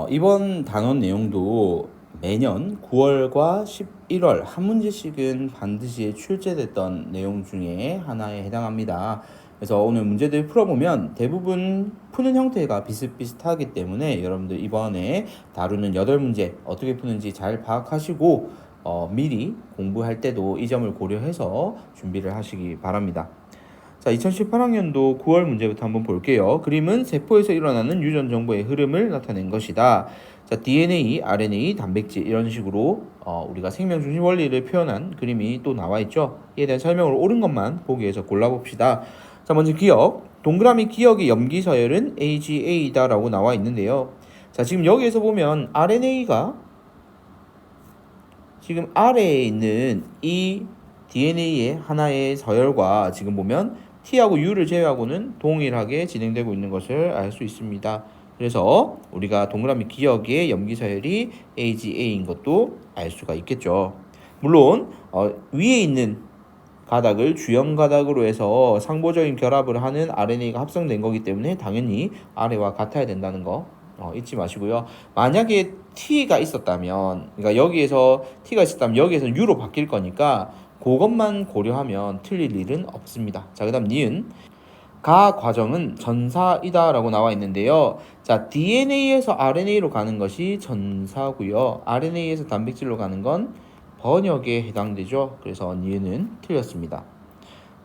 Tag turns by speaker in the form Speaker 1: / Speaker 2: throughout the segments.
Speaker 1: 이번 단원 내용도 매년 9월과 11월 한 문제씩은 반드시 출제됐던 내용 중에 하나에 해당합니다. 그래서 오늘 문제들 풀어보면 대부분 푸는 형태가 비슷비슷하기 때문에 여러분들 이번에 다루는 8문제 어떻게 푸는지 잘 파악하시고 미리 공부할 때도 이 점을 고려해서 준비를 하시기 바랍니다. 자, 2018학년도 9월 문제부터 한번 볼게요. 그림은 세포에서 일어나는 유전 정보의 흐름을 나타낸 것이다. 자, DNA, RNA, 단백질 이런 식으로 우리가 생명 중심 원리를 표현한 그림이 또 나와 있죠. 이에 대한 설명을 옳은 것만 보기 위해서 골라봅시다. 자, 먼저 기억. 동그라미 기억의 염기 서열은 AGA다라고 나와 있는데요. 자, 지금 여기에서 보면 RNA가 지금 아래에 있는 이 DNA의 하나의 서열과 지금 보면 T하고 U를 제외하고는 동일하게 진행되고 있는 것을 알 수 있습니다. 그래서 우리가 동그라미 기억의 염기 서열이 AGA인 것도 알 수가 있겠죠. 물론 위에 있는 가닥을 주연 가닥으로 해서 상보적인 결합을 하는 RNA가 합성된 거기 때문에 당연히 아래와 같아야 된다는 거 잊지 마시고요. 만약에 T가 있었다면, 그러니까 여기에서 T가 있었다면 여기에서 U로 바뀔 거니까 그것만 고려하면 틀릴 일은 없습니다. 자, 그 다음 니은. 가 과정은 전사이다 라고 나와 있는데요. 자, DNA에서 RNA로 가는 것이 전사고요. RNA에서 단백질로 가는 건 번역에 해당되죠. 그래서 니은은 틀렸습니다.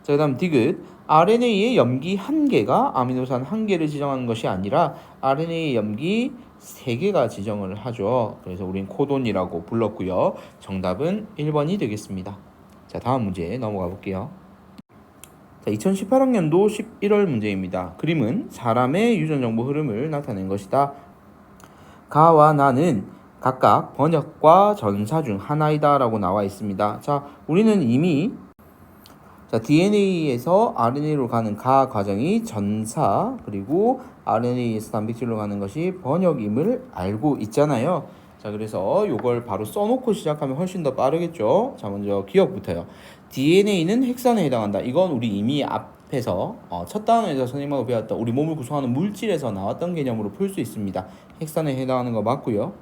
Speaker 1: 자, 그 다음 디귿. RNA의 염기 1개가 아미노산 1개를 지정하는 것이 아니라 RNA의 염기 3개가 지정을 하죠. 그래서 우린 코돈이라고 불렀고요. 정답은 1번이 되겠습니다. 자, 다음 문제 넘어가 볼게요. 자, 2018학년도 11월 문제입니다. 그림은 사람의 유전정보 흐름을 나타낸 것이다. 가와 나는 각각 번역과 전사 중 하나이다 라고 나와 있습니다. 자, 우리는 이미 DNA에서 RNA로 가는 가 과정이 전사, 그리고 RNA에서 단백질로 가는 것이 번역임을 알고 있잖아요. 자, 그래서 이걸 바로 써놓고 시작하면 훨씬 더 빠르겠죠. 자, 먼저 기억부터요. DNA는 핵산에 해당한다. 이건 우리 이미 앞에서 첫 단원에서 선생님하고 배웠던 우리 몸을 구성하는 물질에서 나왔던 개념으로 풀 수 있습니다. 핵산에 해당하는 거 맞고요.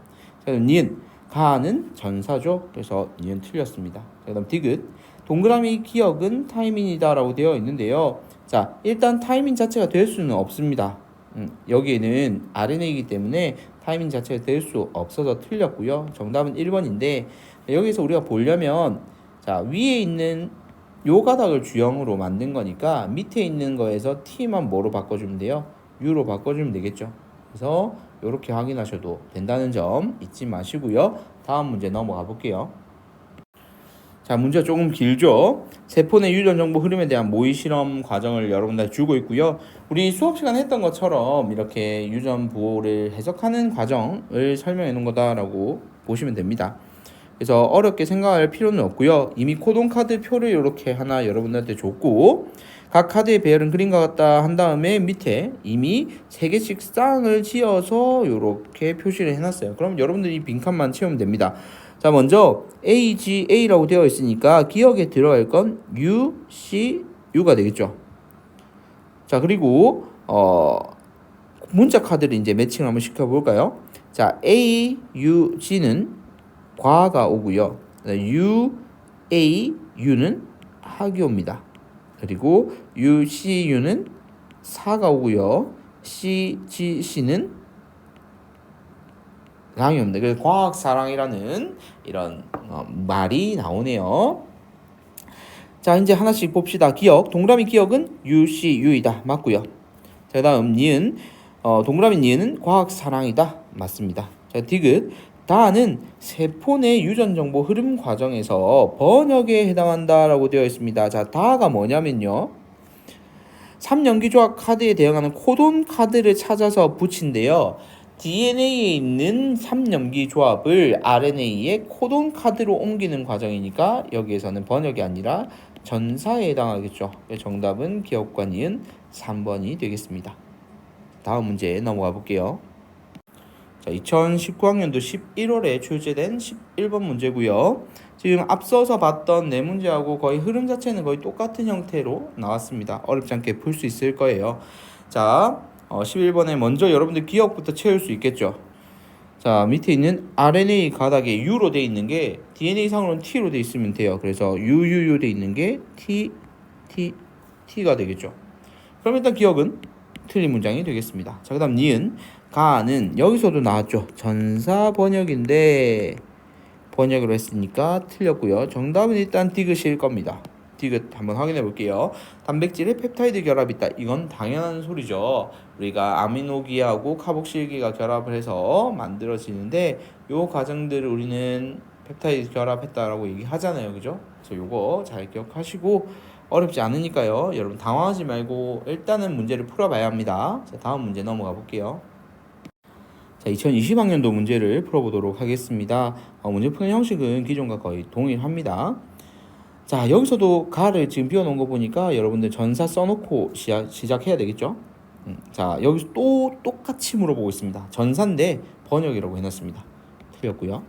Speaker 1: 자, 니은. 가는 전사죠. 그래서 니은 틀렸습니다. 자, 그 다음 디귿. 동그라미 기억은 타이밍이다 라고 되어 있는데요. 자, 일단 타이밍 자체가 될 수는 없습니다. 여기에는 RNA이기 때문에 타이밍 자체가 될 수 없어서 틀렸고요. 정답은 1번인데 여기서 우리가 보려면 자, 위에 있는 요 가닥을 주형으로 만든 거니까 밑에 있는 거에서 T만 뭐로 바꿔주면 돼요? U로 바꿔주면 되겠죠. 그래서 이렇게 확인하셔도 된다는 점 잊지 마시고요. 다음 문제 넘어가 볼게요. 자, 문제가 조금 길죠. 세포 내 유전 정보 흐름에 대한 모의 실험 과정을 여러분들 주고 있고요. 우리 수업 시간에 했던 것처럼 이렇게 유전 부호를 해석하는 과정을 설명해 놓은 거다라고 보시면 됩니다. 그래서 어렵게 생각할 필요는 없고요. 이미 코돈 카드 표를 이렇게 하나 여러분들한테 줬고 각 카드의 배열은 그림과 같다 한 다음에 밑에 이미 3개씩 쌍을 지어서 이렇게 표시를 해놨어요. 그럼 여러분들이 빈칸만 채우면 됩니다. 자, 먼저 AGA라고 되어 있으니까 기억에 들어갈 건 U, C, U가 되겠죠. 자, 그리고 문자 카드를 이제 매칭 한번 시켜볼까요? 자, A, U, G는 과가 오고요. U, A, U는 학이 옵니다. 그리고 U, C, U는 사가 오고요. C, G, C는 랑이 옵니다. 그래서 과학사랑이라는 이런 말이 나오네요. 자, 이제 하나씩 봅시다. 기억. 동그라미 기억은 U, C, U이다. 맞고요. 자, 다음 니은. 동그라미 니은은 과학사랑이다. 맞습니다. 자, 디귿. 다는 세포 내 유전 정보 흐름 과정에서 번역에 해당한다라고 되어 있습니다. 자, 다가 뭐냐면요. 3연기 조합 카드에 대응하는 코돈 카드를 찾아서 붙인데요. DNA에 있는 3연기 조합을 RNA의 코돈 카드로 옮기는 과정이니까 여기에서는 번역이 아니라 전사에 해당하겠죠. 정답은 기억과 니은 3번이 되겠습니다. 다음 문제 넘어가 볼게요. 자, 2019학년도 11월에 출제된 11번 문제고요. 지금 앞서서 봤던 네 문제하고 거의 흐름 자체는 거의 똑같은 형태로 나왔습니다. 어렵지 않게 풀 수 있을 거예요. 자, 11번에 먼저 여러분들 기억부터 채울 수 있겠죠. 자, 밑에 있는 RNA 가닥에 U로 돼 있는 게 DNA 상으로는 T로 돼 있으면 돼요. 그래서 UUU 돼 있는 게 T가 되겠죠. 그럼 일단 기억은 틀린 문장이 되겠습니다. 자, 그다음 니은 가는 여기서도 나왔죠. 전사 번역인데 번역으로 했으니까 틀렸고요. 정답은 일단 디귿일 겁니다. 디귿 한번 확인해 볼게요. 단백질에 펩타이드 결합이 있다. 이건 당연한 소리죠. 우리가 아미노기하고 카복실기가 결합을 해서 만들어지는데 요 과정들을 우리는 펩타이드 결합했다라고 얘기하잖아요. 그죠? 그래서 요거 잘 기억하시고 어렵지 않으니까요. 여러분 당황하지 말고 일단은 문제를 풀어봐야 합니다. 자, 다음 문제 넘어가 볼게요. 자, 2020학년도 문제를 풀어보도록 하겠습니다. 문제 푸는 형식은 기존과 거의 동일합니다. 자, 여기서도 가를 지금 비워놓은 거 보니까 여러분들 전사 써놓고 시작해야 되겠죠? 자, 여기서 또 똑같이 물어보고 있습니다. 전사인데 번역이라고 해놨습니다. 틀렸고요.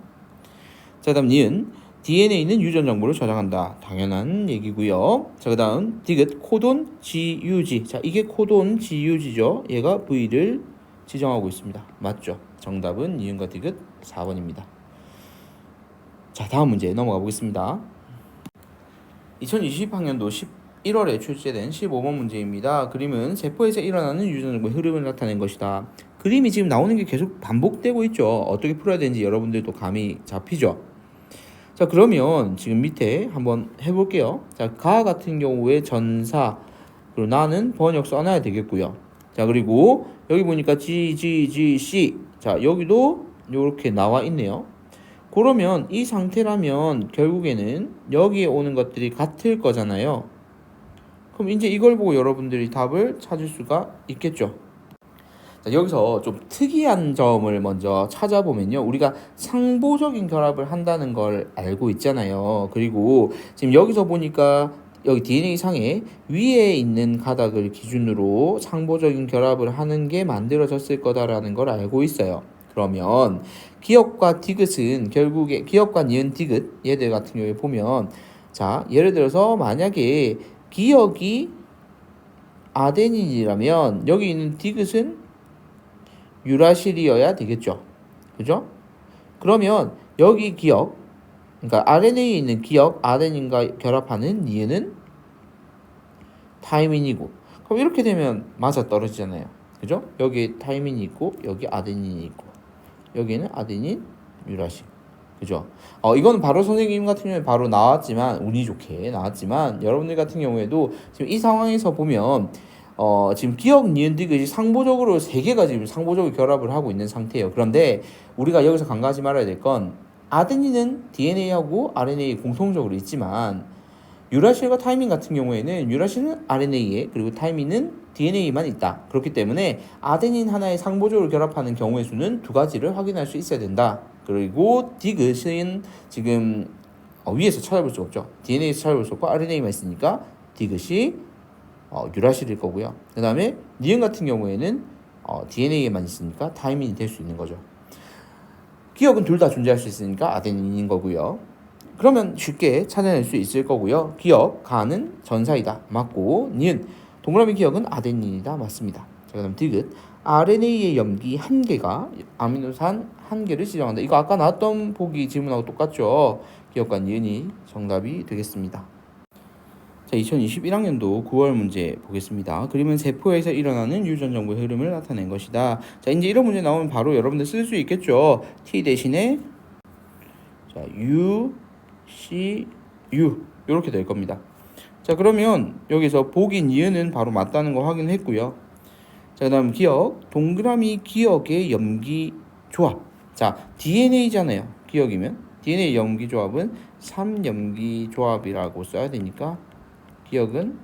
Speaker 1: 자, 다음 니은 DNA는 유전 정보를 저장한다. 당연한 얘기고요. 자, 그 다음 디귿 코돈 GUG. 자, 이게 코돈 GUG죠. 얘가 V를 지정하고 있습니다. 맞죠? 정답은 니은과 디귿 4번입니다. 자, 다음 문제 넘어가 보겠습니다. 2020학년도 11월에 출제된 15번 문제입니다. 그림은 세포에서 일어나는 유전정보의 흐름을 나타낸 것이다. 그림이 지금 나오는 게 계속 반복되고 있죠. 어떻게 풀어야 되는지 여러분들도 감이 잡히죠. 자, 그러면 지금 밑에 한번 해볼게요. 자, 가 같은 경우에 전사, 그리고 나는 번역 써놔야 되겠고요. 자, 그리고 여기 보니까 C. 자, 여기도 이렇게 나와 있네요. 그러면 이 상태라면 결국에는 여기에 오는 것들이 같을 거잖아요. 그럼 이제 이걸 보고 여러분들이 답을 찾을 수가 있겠죠. 자, 여기서 좀 특이한 점을 먼저 찾아보면요. 우리가 상보적인 결합을 한다는 걸 알고 있잖아요. 그리고 지금 여기서 보니까 여기 DNA 상에 위에 있는 가닥을 기준으로 상보적인 결합을 하는 게 만들어졌을 거다라는 걸 알고 있어요. 그러면 기억과 디귿은 결국에 기억과 니은 디귿 얘들 같은 경우에 보면 자, 예를 들어서 만약에 기억이 아데닌이라면 여기 있는 디귿은 유라실이어야 되겠죠. 그죠? 그러면 여기 기억, 그러니까 RNA에 있는 기억 아데닌과 결합하는 니은은 타이민이고, 그럼 이렇게 되면 맞아 떨어지잖아요. 그죠? 여기 타이민이 있고 여기 아데닌이 있고 여기는 아데닌 유라실. 그죠? 이거는 바로 선생님 같은 경우에 바로 나왔지만 운이 좋게 나왔지만 여러분들 같은 경우에도 지금 이 상황에서 보면 지금 기억 니은 디귿이 상보적으로 세 개가 지금 상보적으로 결합을 하고 있는 상태예요. 그런데 우리가 여기서 간과하지 말아야 될 건 아데닌은 DNA하고 RNA 공통적으로 있지만 유라실과 타이민 같은 경우에는 유라실은 RNA에 그리고 타이민은 DNA만 있다. 그렇기 때문에 아데닌 하나에 상보적으로 결합하는 경우의 수는 두 가지를 확인할 수 있어야 된다. 그리고 디귿은 지금 위에서 찾아볼 수 없죠. DNA에서 찾아볼 수 없고 RNA만 있으니까 디귿이 유라실일 거고요. 그 다음에 니은 같은 경우에는 DNA에만 있으니까 타이민이 될 수 있는 거죠. 기억은 둘 다 존재할 수 있으니까 아데닌인 거고요. 그러면 쉽게 찾아낼 수 있을 거고요. 기억, 가는 전사이다. 맞고 니은, 동그라미 기억은 아데닌이다. 맞습니다. 자, 그 다음 디귿, RNA의 염기 1개가 아미노산 1개를 지정한다. 이거 아까 나왔던 보기 질문하고 똑같죠. 기억과 니은이 정답이 되겠습니다. 자, 2021학년도 9월 문제 보겠습니다. 그림은 세포에서 일어나는 유전 정보의 흐름을 나타낸 것이다. 자, 이제 이런 문제 나오면 바로 여러분들 쓸 수 있겠죠. T 대신에 자, U, C, U 이렇게 될 겁니다. 자, 그러면 여기서 보기 니은은 바로 맞다는 거 확인했고요. 자, 그다음 기억, 동그라미 기억의 염기 조합. 자, DNA잖아요. 기억이면 DNA 염기 조합은 3염기 조합이라고 써야 되니까 기억은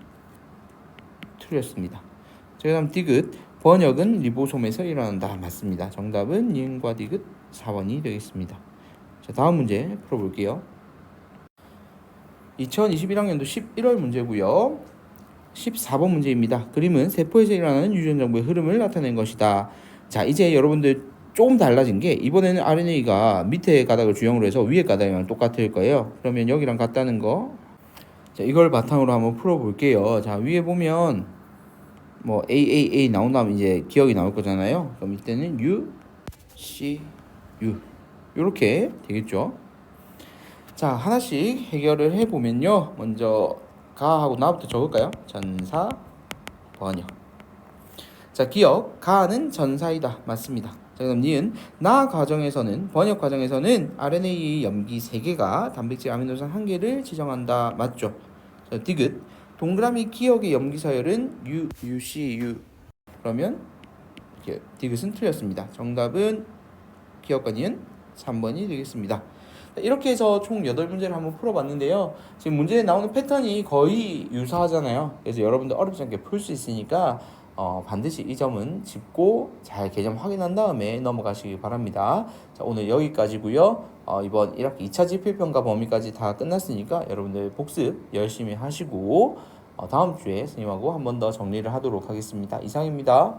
Speaker 1: 틀렸습니다. 자, 그다음 디귿, 번역은 리보솜에서 일어난다. 맞습니다. 정답은 니은과 디귿 4번이 되겠습니다. 자, 다음 문제 풀어볼게요. 2021학년도 11월 문제고요. 14번 문제입니다. 그림은 세포에서 일어나는 유전 정보의 흐름을 나타낸 것이다. 자, 이제 여러분들 조금 달라진 게 이번에는 RNA가 밑에 가닥을 주형으로 해서 위에 가닥이랑 똑같을 거예요. 그러면 여기랑 같다는 거. 자, 이걸 바탕으로 한번 풀어볼게요. 자, 위에 보면 뭐 AAA 나온 다음 이제 기억이 나올 거잖아요. 그럼 이때는 U, C, U 이렇게 되겠죠. 자, 하나씩 해결을 해보면요. 먼저 가하고 나부터 적을까요? 전사, 번역. 자, 기억, 가는 전사이다. 맞습니다. 자, 그럼 니은, 나 과정에서는, 번역 과정에서는 RNA 염기 3개가 단백질 아미노산 1개를 지정한다. 맞죠? 자, 디귿, 동그라미 기억의 염기 서열은 UCU. 그러면 디귿은 틀렸습니다. 정답은 기억과 니은 3번이 되겠습니다. 이렇게 해서 총 8문제를 한번 풀어봤는데요. 지금 문제에 나오는 패턴이 거의 유사하잖아요. 그래서 여러분들 어렵지 않게 풀 수 있으니까 반드시 이 점은 짚고 잘 개점 확인한 다음에 넘어가시기 바랍니다. 자, 오늘 여기까지고요. 이번 1학기 2차 지필평가 범위까지 다 끝났으니까 여러분들 복습 열심히 하시고 다음 주에 선생님하고 한 번 더 정리를 하도록 하겠습니다. 이상입니다.